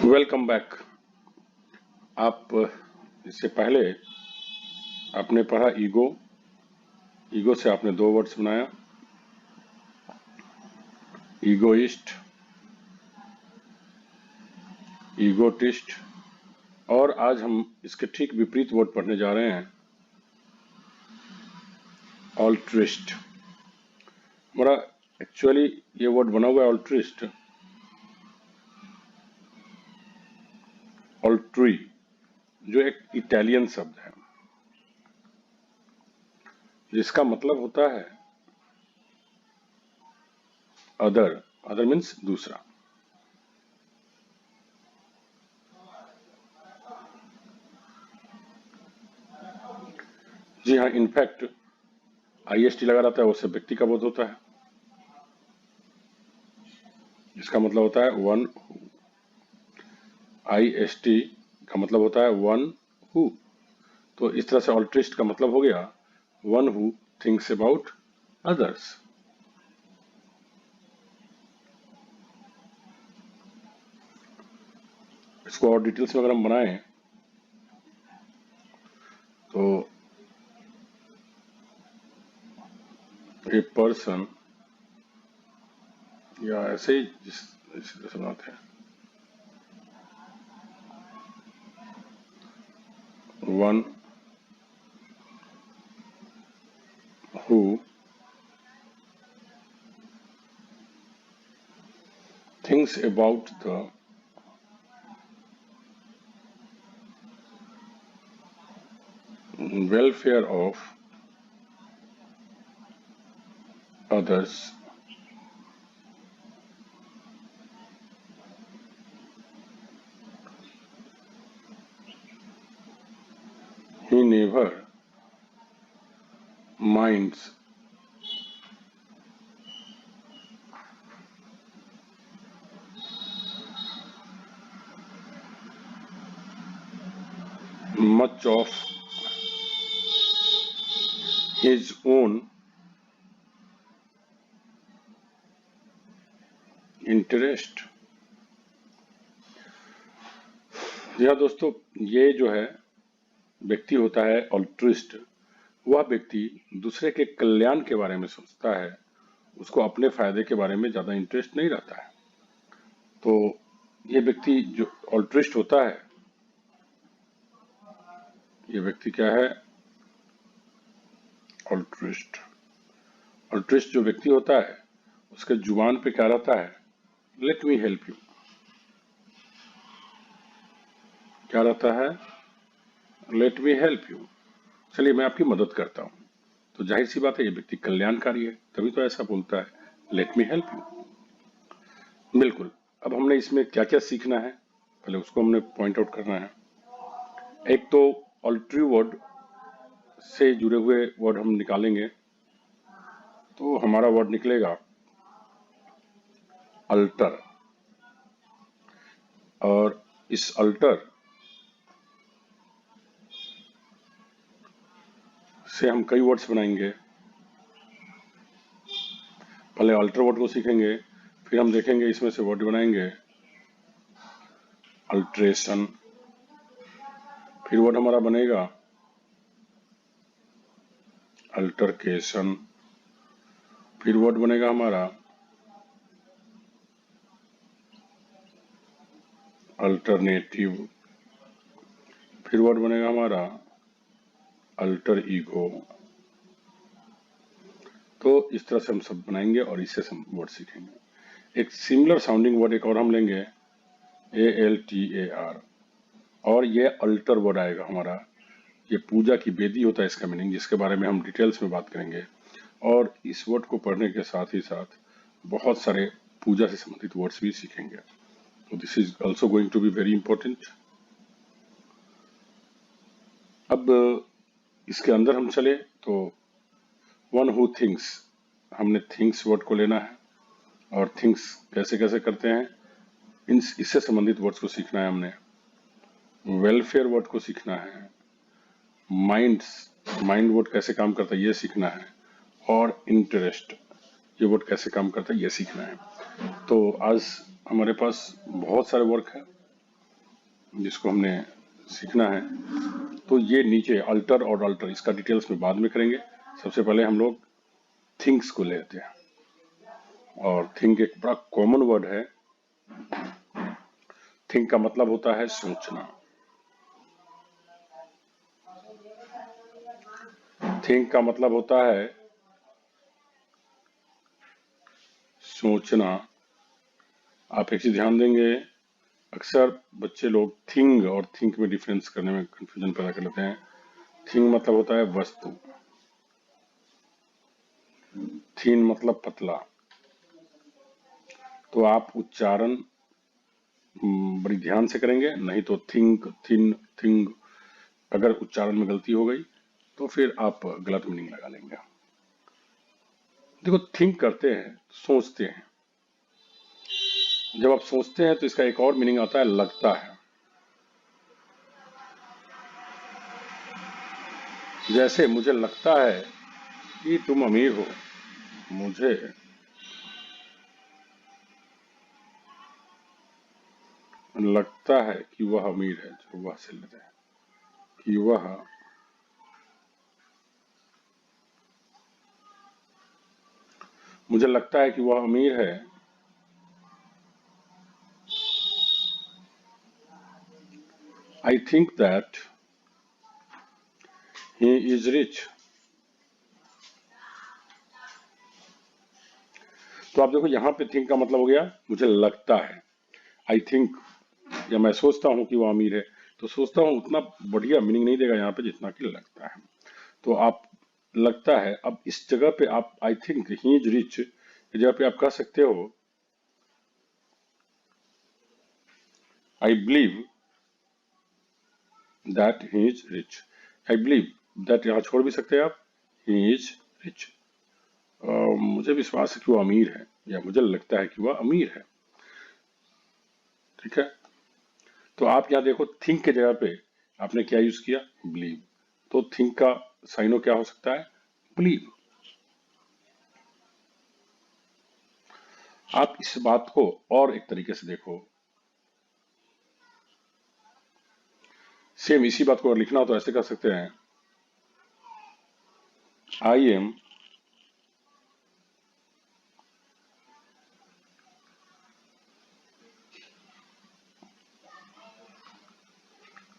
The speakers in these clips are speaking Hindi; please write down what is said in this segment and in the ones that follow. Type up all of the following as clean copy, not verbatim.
Welcome back. आप इससे पहले आपने पढ़ा ईगो। ईगो से आपने दो वर्ड्स बनाया, ईगोइस्ट, ईगोटिस्ट, और आज हम इसके ठीक विपरीत वर्ड पढ़ने जा रहे हैं, ऑल्ट्रिस्ट। हमारा एक्चुअली ये वर्ड बना हुआ है ऑल्ट्रिस्ट, ऑल्ट्री, जो एक इटालियन शब्द है जिसका मतलब होता है अदर। अदर मीन्स दूसरा। जी हाँ, इनफैक्ट IST लगा रहता है, उससे व्यक्ति का बोध होता है, जिसका मतलब होता है वन हु। IST का मतलब होता है वन हु। तो इस तरह से ऑल्ट्रिस्ट का मतलब हो गया one who thinks about others. इसको और डिटेल्स में अगर हम बनाएं तो ए पर्सन, या ऐसे ही इसी तरह से बनाते हैं, one who thinks about the welfare of others he never minds much of his own interest. जी हाँ दोस्तों, ये जो है व्यक्ति होता है ऑल्ट्रिस्ट, वह व्यक्ति दूसरे के कल्याण के बारे में सोचता है, उसको अपने फायदे के बारे में ज्यादा इंटरेस्ट नहीं रहता है। तो ये व्यक्ति जो ऑल्ट्रिस्ट होता है, ये व्यक्ति क्या है? ऑल्ट्रिस्ट। ऑल्ट्रिस्ट जो व्यक्ति होता है उसके जुबान पे क्या रहता है? Let me help you. क्या रहता है? Let me help you. चलिए मैं आपकी मदद करता हूं। तो जाहिर सी बात है ये व्यक्ति कल्याणकारी है, तभी तो ऐसा बोलता है लेट मी हेल्प यू। बिल्कुल। अब हमने इसमें क्या क्या सीखना है, पहले उसको हमने पॉइंट आउट करना है। एक तो ऑल्ट्री वर्ड से जुड़े हुए वर्ड हम निकालेंगे, तो हमारा वर्ड निकलेगा अल्टर। और इस अल्टर से हम कई वर्ड्स बनाएंगे। पहले अल्टर वर्ड को सीखेंगे, फिर हम देखेंगे इसमें से वर्ड बनाएंगे अल्ट्रेशन, फिर वर्ड हमारा बनेगा अल्टरकेशन, फिर वर्ड बनेगा हमारा अल्टरनेटिव, फिर वर्ड बनेगा हमारा अल्टर ईगो। तो इस तरह से हम सब बनाएंगे और इससे हम वर्ड सीखेंगे। एक सिमिलर साउंडिंग वर्ड एक और हम लेंगे ALTAR, और ये अल्टर वर्ड आएगा हमारा। ये पूजा की वेदी होता है इसका मीनिंग, जिसके बारे में हम डिटेल्स में बात करेंगे। और इस वर्ड को पढ़ने के साथ ही साथ बहुत सारे पूजा से संबंधित वर्ड्स भी सीखेंगे। तो this is also going to be very important. अब इसके अंदर हम चले तो वन हु थिंक्स, हमने थिंक्स वर्ड को लेना है, और थिंक्स कैसे कैसे करते हैं इससे संबंधित वर्ड्स को सीखना है हमने। वेलफेयर वर्ड को सीखना है, माइंड वर्ड कैसे काम करता है ये सीखना है, और इंटरेस्ट ये वर्ड कैसे काम करता है ये सीखना है। तो आज हमारे पास बहुत सारे वर्क है, जिसको हमने सीखना है। तो ये नीचे अल्टर और अल्टर, इसका डिटेल्स में बाद में करेंगे। सबसे पहले हम लोग थिंक्स को लेते हैं, और थिंक एक बड़ा कॉमन वर्ड है। थिंक का मतलब होता है सोचना। थिंक का मतलब होता है सोचना। आप एक चीज ध्यान देंगे, अक्सर बच्चे लोग थिंग और थिंक में डिफरेंस करने में कंफ्यूजन पैदा कर लेते हैं। थिंग मतलब होता है वस्तु, थीन मतलब पतला। तो आप उच्चारण बड़ी ध्यान से करेंगे, नहीं तो थिंक, थिन, थिंग, अगर उच्चारण में गलती हो गई तो फिर आप गलत मीनिंग लगा लेंगे। देखो, थिंक करते हैं, सोचते हैं। जब आप सोचते हैं तो इसका एक और मीनिंग आता है लगता है। जैसे मुझे लगता है कि तुम अमीर हो, मुझे लगता है कि वह अमीर है, जो वह से लेते हैं कि वह मुझे लगता है कि वह अमीर है। I think that he is rich. तो आप देखो, यहां पे थिंक का मतलब हो गया मुझे लगता है। आई थिंक, या मैं सोचता हूं कि वो अमीर है, तो सोचता हूं उतना बढ़िया मीनिंग नहीं देगा यहाँ पे जितना कि लगता है। तो आप लगता है, अब इस जगह पे आप I think he is rich, इस जगह पे आप कह सकते हो I believe that he is rich. I believe that यहां छोड़ भी सकते हैं आप, ही इज रिच। मुझे विश्वास है कि वो अमीर है, या मुझे लगता है कि वह अमीर है। ठीक है। तो आप यहाँ देखो, थिंक के जगह पे आपने क्या यूज किया, बिलीव। तो थिंक का साइनो क्या हो सकता है, बिलीव। आप इस बात को और एक तरीके से देखो, सेम इसी बात को अगर लिखना हो तो ऐसे कर सकते हैं, I am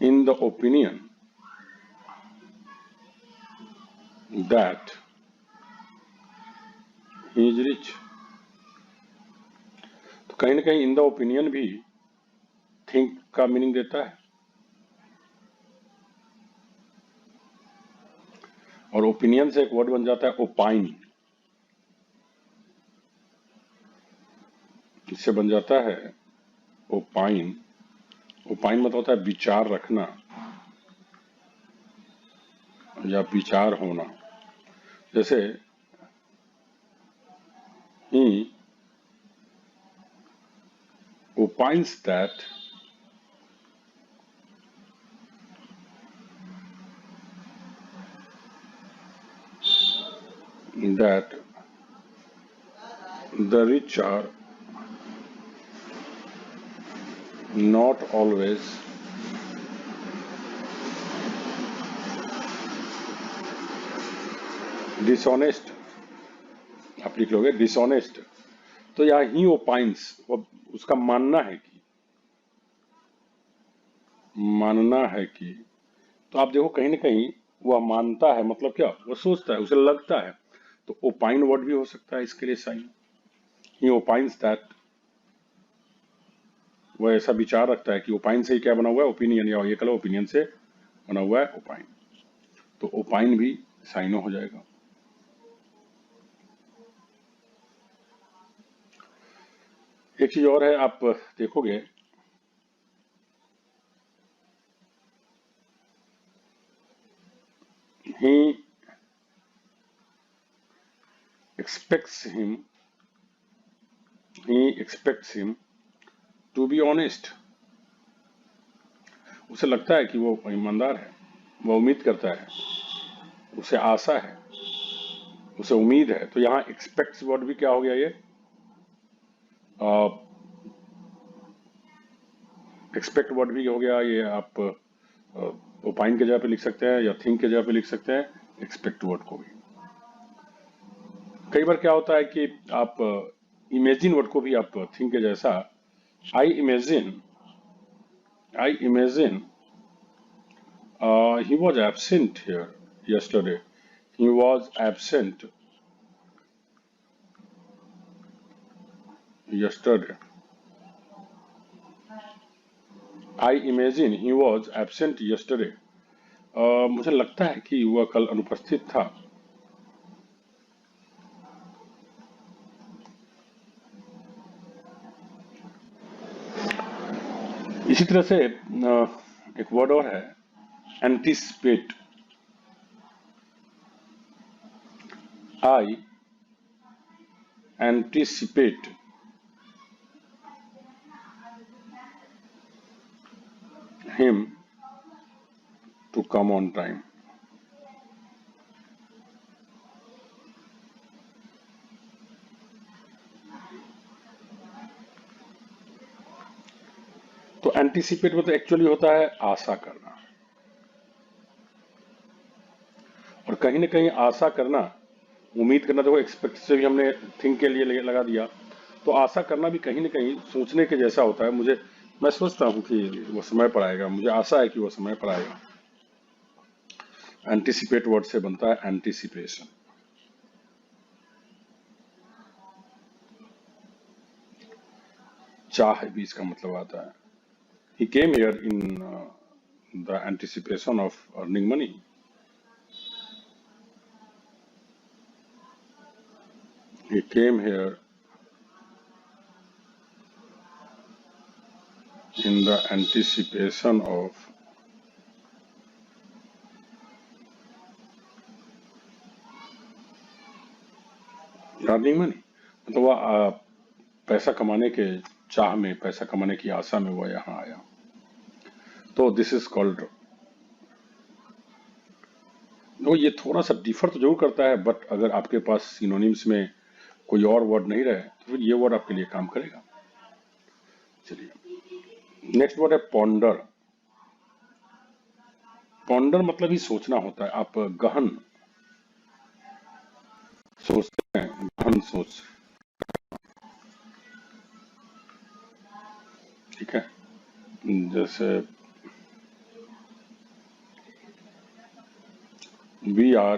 in the opinion that he is rich. तो कहीं ना कहीं इन द ओपिनियन भी थिंक का मीनिंग देता है, और ओपिनियन से एक वर्ड बन जाता है ओपाइन, इससे बन जाता है ओपाइन। ओपाइन मतलब होता है विचार रखना या विचार होना। जैसे ही opines that the rich are not always dishonest। आप लिख लोगे डिसऑनेस्ट। तो यहाँ ही ओपाइंस, उसका मानना है कि, तो आप देखो कहीं ना कहीं वह मानता है मतलब क्या, वह सोचता है, उसे लगता है। तो ओपाइन वर्ड भी हो सकता है इसके लिए साइन। ही ओपाइंस दैट, वह ऐसा विचार रखता है कि ओपाइन से ही क्या बना हुआ है, ओपिनियन, या ये कहो ओपिनियन से बना हुआ है ओपाइन। तो ओपाइन भी साइनो हो जाएगा। एक चीज और है, आप देखोगे he expects him to be honest। उसे लगता है कि वो ईमानदार है, वह उम्मीद करता है, उसे आशा है, उसे उम्मीद है। तो यहाँ एक्सपेक्ट्स वर्ड भी क्या हो गया, ये एक्सपेक्ट वर्ड भी हो गया, ये आप ओपाइन के जगह पे लिख सकते हैं या थिंक के जगह पे लिख सकते हैं एक्सपेक्ट वर्ड को भी। कई बार क्या होता है कि आप इमेजिन वर्ड को भी आप थिंक के जैसा, I imagine he was absent here yesterday. He was absent yesterday. I imagine he was absent yesterday. मुझे लगता है कि वह कल अनुपस्थित था। इसी तरह से एक वर्ड और है anticipate. I anticipate him to come on time. तो एंटीसिपेट मतलब एक्चुअली होता है आशा करना, और कहीं ना कहीं आशा करना, उम्मीद करना, देखो एक्सपेक्ट से भी हमने थिंक के लिए लगा दिया, तो आशा करना भी कहीं ना कहीं सोचने के जैसा होता है। मैं सोचता हूँ कि वो समय पर आएगा, मुझे आशा है कि वो समय पर आएगा। एंटीसिपेट वर्ड से बनता है एंटीसिपेशन। चाह भी इसका मतलब आता है। He came here in the anticipation of earning money. He came here in the anticipation of earning money. मतलब वह पैसा कमाने के चाह में, पैसा कमाने की आशा में वह यहाँ आया। तो दिस इज कॉल्ड, वो ये थोड़ा सा डिफर तो जरूर करता है, बट अगर आपके पास सिनोनिम्स में कोई और वर्ड नहीं रहे तो फिर ये वर्ड आपके लिए काम करेगा। चलिए नेक्स्ट वर्ड है पॉन्डर। पॉन्डर मतलब ही सोचना होता है। आप गहन सोचते हैं, गहन सोच, ठीक है। जैसे we are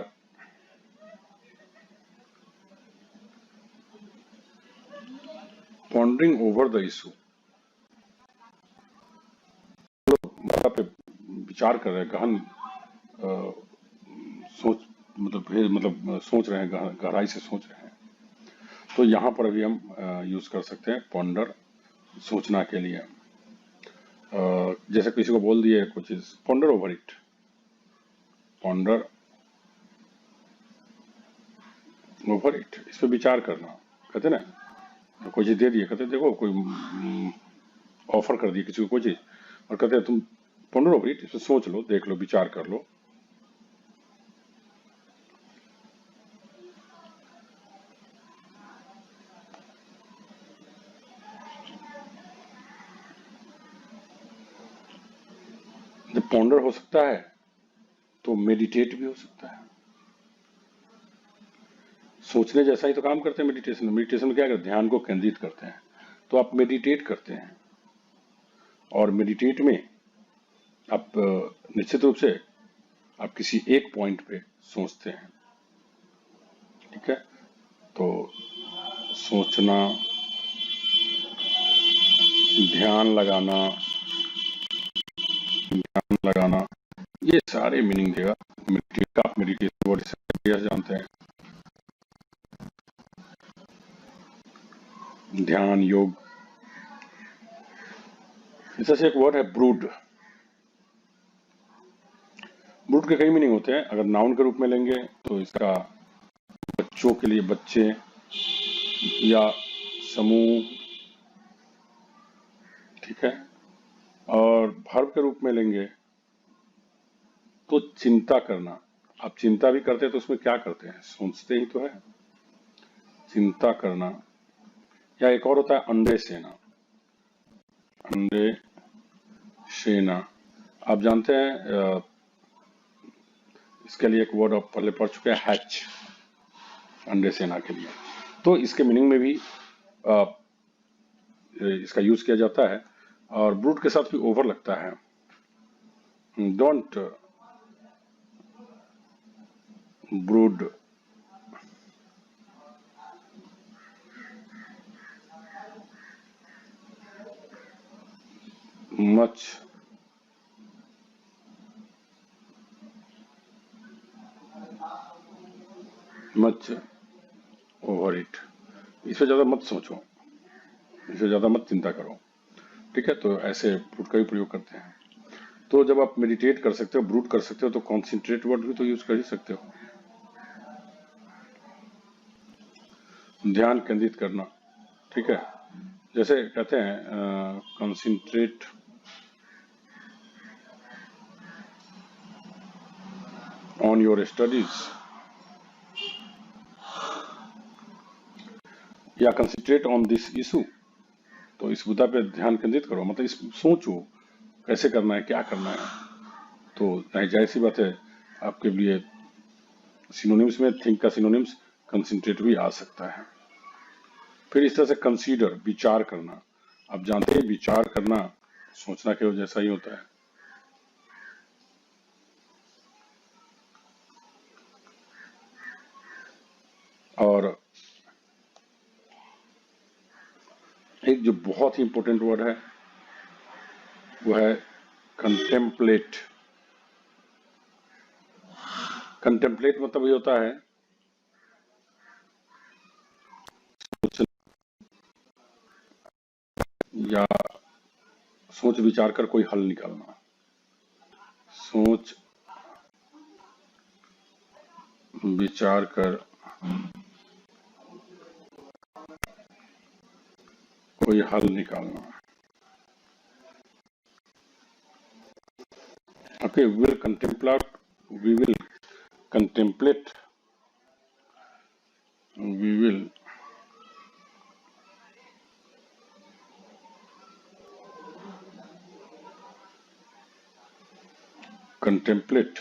pondering over the issue, पे विचार कर रहे हैं, गहन सोच, मतलब सोच रहे हैं, गहराई से सोच रहे हैं। तो यहाँ पर भी हम यूज कर सकते हैं पॉन्डर, सोचना के लिए। जैसे किसी को बोल दिए कुछ चीज, ponder over it, ponder over it, इस पर विचार करना। कहते ना, कोई चीज दे दिए, कहते देखो कोई ऑफर कर दिए किसी को कोई चीज, और कहते हैं तुम पॉन्डर ओवर इट, इस पर सोच लो, देख लो, विचार कर लो। जब पॉन्डर हो सकता है तो मेडिटेट भी हो सकता है। सोचने जैसा ही तो काम करते हैं मेडिटेशन। मेडिटेशन में क्या करते हैं, ध्यान को केंद्रित करते हैं, तो आप मेडिटेट करते हैं। और मेडिटेट में आप निश्चित रूप से आप किसी एक पॉइंट पे सोचते हैं, ठीक है। तो सोचना, ध्यान लगाना, ये सारे मीनिंग देगा मेडिटेट। आप मेडिटेशन वर्ड से जानते हैं, ध्यान, योग। जैसे से एक वर्ड है ब्रूड। ब्रूड के कई मीनिंग होते हैं। अगर नाउन के रूप में लेंगे तो इसका बच्चों के लिए, बच्चे या समूह, ठीक है। और वर्ब के रूप में लेंगे तो चिंता करना। आप चिंता भी करते हैं तो उसमें क्या करते हैं, सोचते ही तो है, चिंता करना। या एक और होता है अंडे सेना, अंडे सेना, आप जानते हैं इसके लिए एक वर्ड आप पहले पढ़ चुके हैं, हैच, अंडे सेना के लिए। तो इसके मीनिंग में भी अ, इसका यूज किया जाता है, और ब्रूड के साथ भी ओवर लगता है। Don't brood much over it, इससे ज्यादा मत सोचो, इससे ज्यादा मत चिंता करो, ठीक है। तो ऐसे ब्रूड का भी प्रयोग करते हैं। तो जब आप मेडिटेट कर सकते हो, ब्रूड कर सकते हो, तो कॉन्सेंट्रेट वर्ड भी तो यूज कर ही सकते हो, ध्यान केंद्रित करना, ठीक है। जैसे कहते हैं कंसंट्रेट ऑन योर स्टडीज, या कंसंट्रेट ऑन दिस इशू, तो इस मुद्दा पे ध्यान केंद्रित करो, मतलब इस सोचो कैसे करना है, क्या करना है। तो जाहिर सी बात है आपके लिए सिनोनिम्स में थिंक का सिनोनिम्स कंसंट्रेट भी आ सकता है। फिर इस तरह से कंसीडर, विचार करना, आप जानते हैं विचार करना सोचना के जैसा ही होता है। और एक जो बहुत ही इंपॉर्टेंट वर्ड है वो है कंटेम्पलेट। कंटेम्पलेट मतलब ये होता है या सोच विचार कर कोई हल निकालना, सोच विचार कर कोई हल निकालना। Okay, will contemplate, we will contemplate, we will contemplate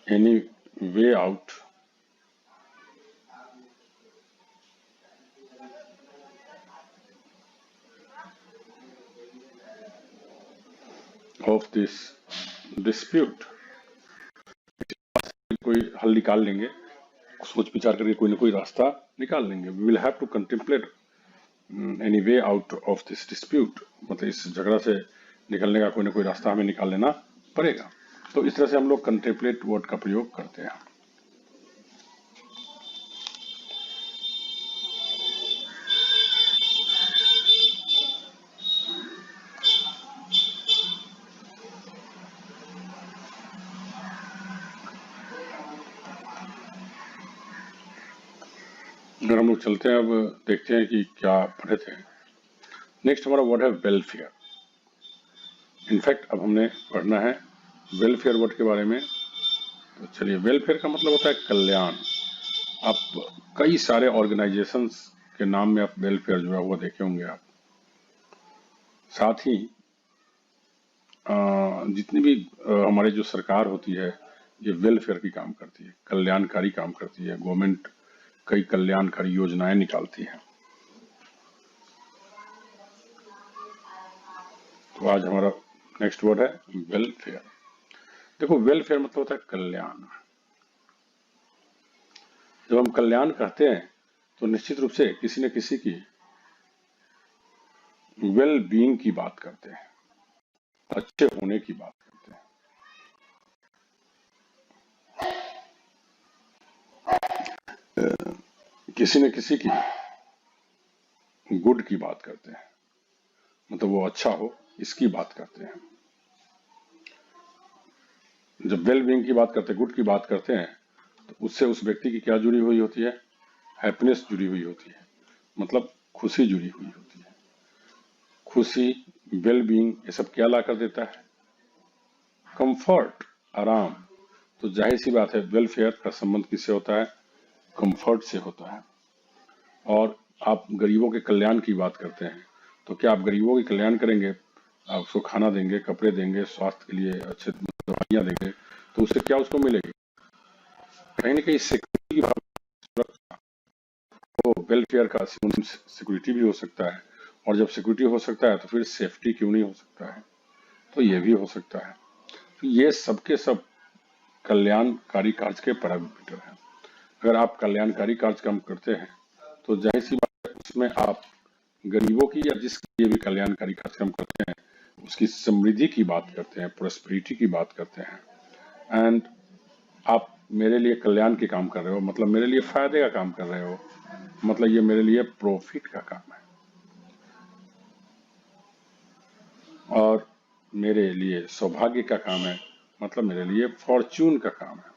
any way out of this dispute, कोई हल निकाल लेंगे, सोच विचार करके कोई ना कोई रास्ता निकाल लेंगे। We will have to contemplate any way out of this dispute, मतलब इस झगड़ा से निकलने का कोई ना कोई रास्ता हमें निकाल लेना पड़ेगा। तो इस तरह से हम लोग कंटेम्पलेट वर्ड का प्रयोग करते हैं। अगर हम लोग चलते हैं, अब देखते हैं कि क्या पढ़े थे। नेक्स्ट हमारा वर्ड है वेलफेयर। इनफैक्ट अब हमने पढ़ना है वेलफेयर वर्ड के बारे में। तो चलिए, वेलफेयर का मतलब होता है कल्याण। आप कई सारे ऑर्गेनाइजेशंस के नाम में आप वेलफेयर जो है वो देखे होंगे आप। साथ ही जितनी भी हमारे जो सरकार होती है ये वेलफेयर की काम करती है, कल्याणकारी काम करती है। गवर्नमेंट कई कल्याणकारी योजनाएं निकालती है। तो आज हमारा नेक्स्ट वर्ड है वेलफेयर। देखो, वेलफेयर मतलब होता है कल्याण। जब हम कल्याण कहते हैं तो निश्चित रूप से किसी न किसी की वेल बीइंग की बात करते हैं, अच्छे होने की बात करते हैं, किसी न किसी की गुड की बात करते हैं, मतलब वो अच्छा हो इसकी बात करते हैं। जब वेल बीइंग की बात करते हैं, गुड की बात करते हैं, तो उससे उस व्यक्ति की क्या जुड़ी हुई होती है? हैप्पीनेस जुड़ी हुई होती है, मतलब खुशी जुड़ी हुई होती है। खुशी, वेल बीइंग, ये सब क्या ला कर देता है? कंफर्ट, आराम। तो जाहिर सी बात है वेलफेयर का संबंध किससे होता है? कंफर्ट से होता है। और आप गरीबों के कल्याण की बात करते हैं तो क्या आप गरीबों के कल्याण करेंगे, आप उसको खाना देंगे, कपड़े देंगे, स्वास्थ्य के लिए अच्छे दवाइयाँ देंगे, तो उससे क्या उसको मिलेगी? कहीं ना कहीं सिक्योरिटी की बात, तो वेलफेयर का सिक्योरिटी भी हो सकता है, और जब सिक्योरिटी हो सकता है तो फिर सेफ्टी क्यों नहीं हो सकता है? तो ये भी हो सकता है। तो ये सबके सब कल्याणकारी कार्य के पैरामीटर हैं। अगर आप कल्याणकारी कार्यक्रम करते हैं तो जाहिर सी बात है उसमें आप गरीबों की या जिसके लिए भी कल्याणकारी कार्यक्रम करते हैं उसकी समृद्धि की बात करते हैं, प्रोस्पेरिटी की बात करते हैं। एंड आप मेरे लिए कल्याण के काम कर रहे हो, मतलब मेरे लिए फायदे का काम कर रहे हो, मतलब ये मेरे लिए प्रॉफिट का काम है, और मेरे लिए सौभाग्य का काम है, मतलब मेरे लिए फॉर्च्यून का काम है।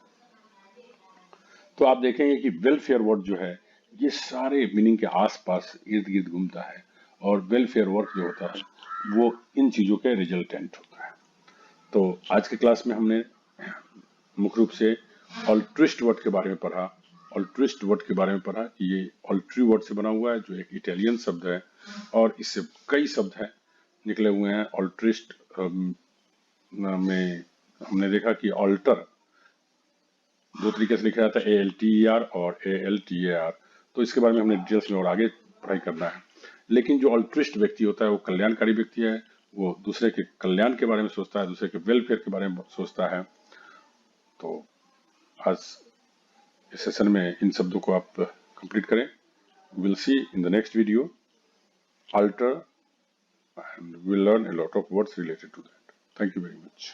तो आप देखेंगे कि वेलफेयर वर्ड जो है ये सारे मीनिंग के आसपास इर्द गिर्द घूमता है, और वेलफेयर वर्क जो होता है वो इन चीजों के रिजल्टेंट होता है। तो आज के क्लास में हमने मुख्य रूप से ऑल्ट्रिस्ट वर्ड के बारे में पढ़ा। ऑल्ट्रिस्ट वर्ड के बारे में पढ़ा कि ये ऑल्ट्री वर्ड से बना हुआ है, जो एक इटालियन शब्द है, और इससे कई शब्द हैं निकले हुए हैं। ऑल्ट्रिस्ट में हमने देखा कि ऑल्टर दो तरीके से लिखा जाता है, ALTER और ALTAR। तो इसके बारे में हमने डिटेल्स में और आगे पढ़ाई करना है। लेकिन जो ऑल्ट्रिस्ट व्यक्ति होता है वो कल्याणकारी व्यक्ति है, वो दूसरे के कल्याण के बारे में सोचता है, दूसरे के वेलफेयर के बारे में सोचता है। तो आज इस सेशन में इन शब्दों को आप कंप्लीट करें। Will see in the next video alter, and we'll learn a lot of words related to that. Thank you very much.